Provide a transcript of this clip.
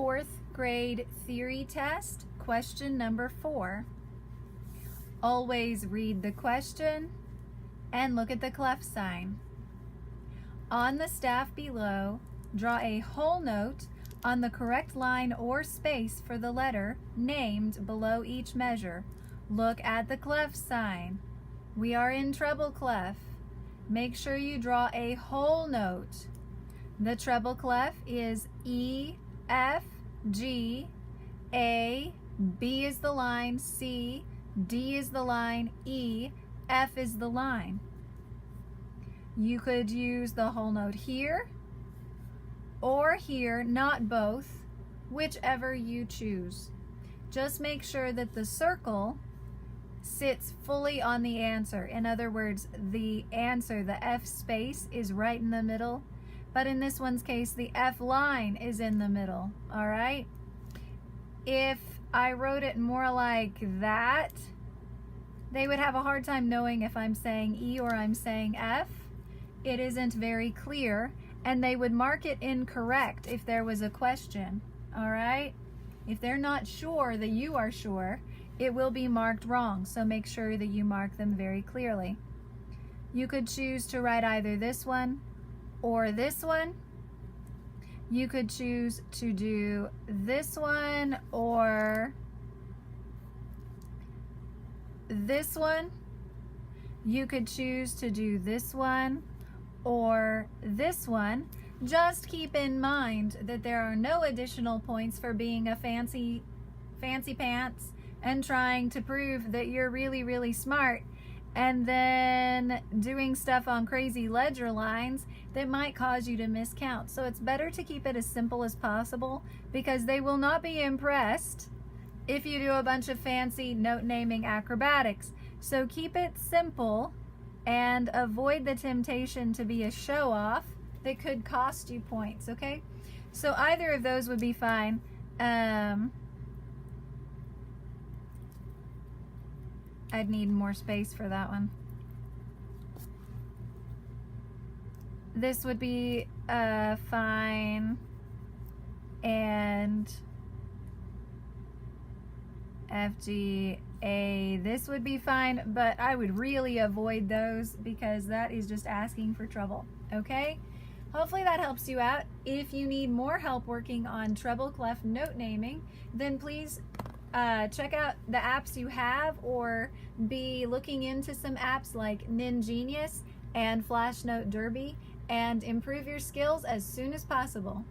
Fourth grade theory test, question number 4. Always read the question and look at the clef sign. On the staff below, draw a whole note on the correct line or space for the letter named below each measure. Look at the clef sign. We are in treble clef. Make sure you draw a whole note. The treble clef is E, F, G, A, B is the line, C, D is the line, E, F is the line. You could use the whole note here or here, not both, whichever you choose. Just make sure that the circle sits fully on the answer. In other words, the answer, the F space, is right in the middle. But in this one's case, the F line is in the middle, all right? If I wrote it more like that, they would have a hard time knowing if I'm saying E or I'm saying F. It isn't very clear, and they would mark it incorrect if there was a question, all right? If they're not sure that you are sure, it will be marked wrong, so make sure that you mark them very clearly. You could choose to write either this one or this one. You could choose to do this one or this one. You could choose to do this one or this one. Just keep in mind that there are no additional points for being a fancy pants and trying to prove that you're really, really smart, and then doing stuff on crazy ledger lines that might cause you to miscount. So it's better to keep it as simple as possible, because they will not be impressed if you do a bunch of fancy note naming acrobatics. So keep it simple and avoid the temptation to be a show off that could cost you points, okay? So either of those would be fine. I'd need more space for that one. This would be fine, and F, G, A, this would be fine, but I would really avoid those because that is just asking for trouble, okay? Hopefully that helps you out. If you need more help working on treble clef note naming, then please check out the apps you have, or be looking into some apps like Ningenius and Flash Note Derby, and improve your skills as soon as possible.